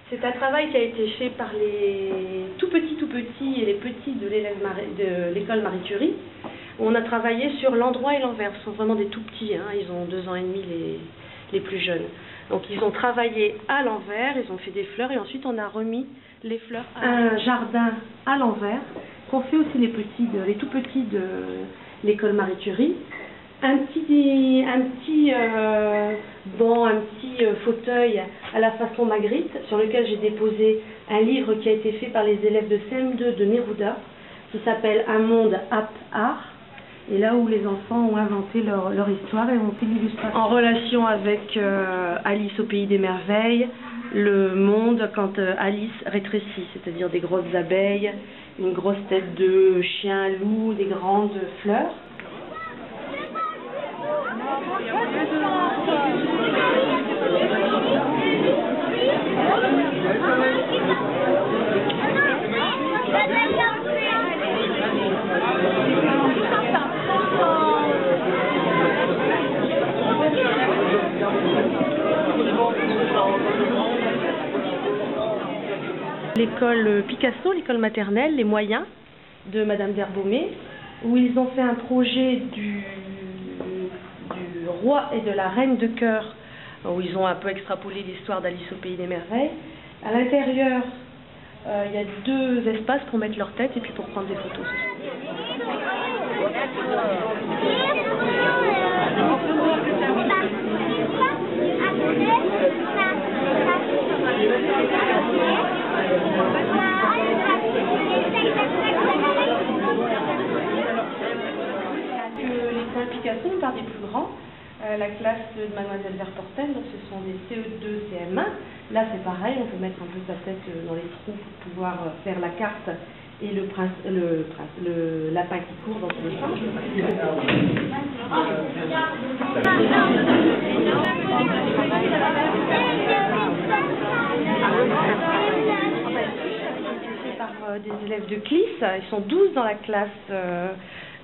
C'est un travail qui a été fait par les tout petits et les petits de l'école Marie Curie. On a travaillé sur l'endroit et l'envers. Ce sont vraiment des tout petits, hein. Ils ont 2 ans et demi les plus jeunes. Donc ils ont travaillé à l'envers, ils ont fait des fleurs et ensuite on a remis les fleurs à un jardin à l'envers qu'ont fait aussi les tout petits de l'école Marie Curie. Un petit banc, un petit fauteuil à la façon Magritte, sur lequel j'ai déposé un livre qui a été fait par les élèves de CM2 de Neruda, qui s'appelle Un monde ap art, et là où les enfants ont inventé leur histoire et ont fait l'illustration. En relation avec Alice au pays des merveilles, le monde quand Alice rétrécit, c'est-à-dire des grosses abeilles, une grosse tête de chien loup, des grandes fleurs. L'école Picasso, l'école maternelle, les moyens de Madame d'Herbaumet, où ils ont fait un projet du roi et de la reine de cœur, où ils ont un peu extrapolé l'histoire d'Alice au pays des merveilles. À l'intérieur, il y a 2 espaces pour mettre leur tête et puis pour prendre des photos. L'école Picasso, par des plus grands, la classe de Mademoiselle Verporten, donc ce sont des CE2, CM1. Là c'est pareil, on peut mettre un peu sa tête dans les trous pour pouvoir faire la carte et le lapin qui court dans tous les sens. Par des élèves de Clis, ils sont 12 dans la classe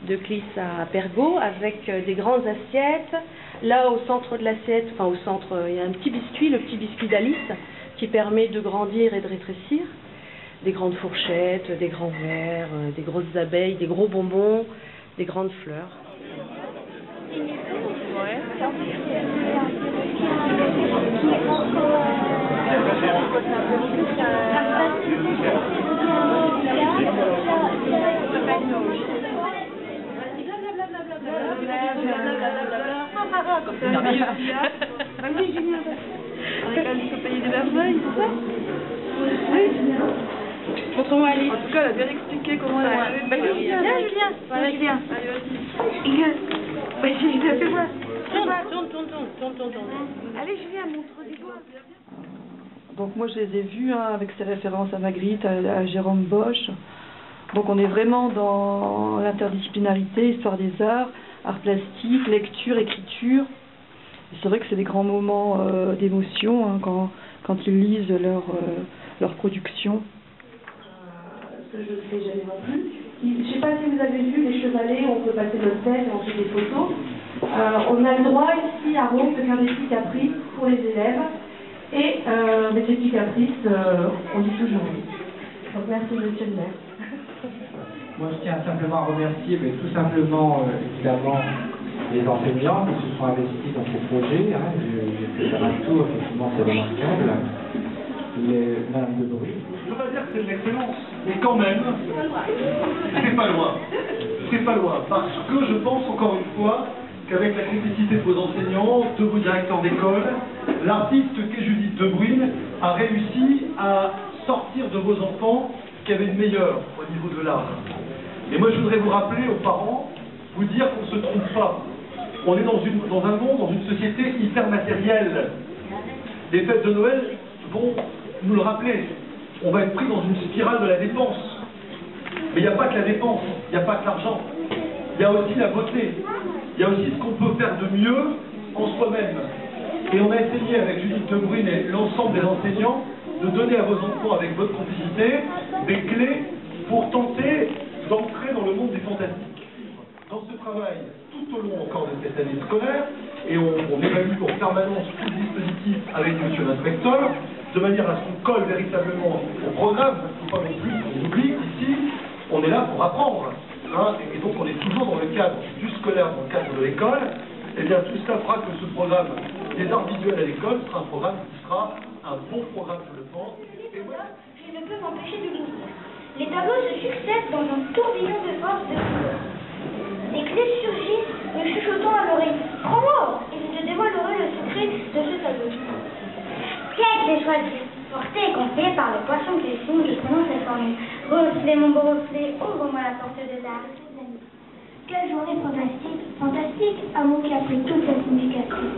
de Clis à Pergaud, avec des grandes assiettes. Là, au centre de l'assiette, enfin au centre, il y a un petit biscuit, le petit biscuit d'Alice, qui permet de grandir et de rétrécir. Des grandes fourchettes, des grands verres, des grosses abeilles, des gros bonbons, des grandes fleurs. Comme c'est merveilleux. Oui, Julien. Avec Alice au pays des merveilles, c'est ça? Oui. Montre-moi Alice. En tout cas, elle a bien expliqué comment elle a fait. Viens, Julien. Viens. Allez, vas-y. Julien, fais-moi. Tourne. Allez, Julien, montre des doigts. Donc moi, je les ai vus avec ses références à Magritte, à Jérôme Bosch. Donc on est vraiment dans l'interdisciplinarité, histoire des arts plastique, lecture, écriture. C'est vrai que c'est des grands moments d'émotion hein, quand ils lisent leur production. Je ne sais jamais non plus. Je ne sais pas si vous avez vu les chevalets où on peut passer notre tête et on fait des photos. On a le droit ici à Rome de faire des petits caprices pour les élèves. Et ces petits caprices, on dit toujours oui. Donc merci monsieur le maire. Moi, je tiens simplement à remercier, mais tout simplement, évidemment, les enseignants qui se sont investis dans ces projets. Hein. J'ai fait faire un tour, effectivement, c'est remarquable. Madame de Bruy. Je ne veux pas dire que c'est de l'excellence, mais quand même, c'est pas loin. C'est pas loin, parce que je pense encore une fois qu'avec la complicité de vos enseignants, de vos directeurs d'école, l'artiste qu'est Judith de Bruyne a réussi à sortir de vos enfants ce qu'il y avait de meilleur au niveau de l'art. Et moi je voudrais vous rappeler aux parents, vous dire qu'on ne se trompe pas. On est dans un monde, dans une société hyper matérielle. Les fêtes de Noël vont nous le rappeler. On va être pris dans une spirale de la dépense. Mais il n'y a pas que la dépense, il n'y a pas que l'argent. Il y a aussi la beauté. Il y a aussi ce qu'on peut faire de mieux en soi-même. Et on a essayé avec Judith de Bruyne et l'ensemble des enseignants de donner à vos enfants, avec votre complicité, des clés pour tenter d'entrer dans le monde du fantastique. Dans ce travail, tout au long encore de cette année scolaire, et on évalue en permanence tout le dispositif avec monsieur l'inspecteur, de manière à ce qu'on colle véritablement au programme. Il ne faut pas non plus qu'on oublie qu'ici, on est là pour apprendre. Hein, et donc on est toujours dans le cadre du scolaire, dans le cadre de l'école. Eh bien tout cela fera que ce programme des arts visuels à l'école sera un programme qui sera un bon programme, je le pense. Et voilà. Je ne peux m'empêcher de vous dire. Les tableaux se succèdent dans un tourbillon de force de couleurs. Des clés surgissent, me chuchotant à l'oreille. Prends-moi, et je te dévoilerai le secret de ce tableau. Quel clé choisir, porté et gonflé par le poisson grisson qui prononce cette formule. Reflet, mon beau reflet, ouvre-moi la porte de l'art. Quelle journée fantastique, fantastique, un mot qui a pris toute sa signification.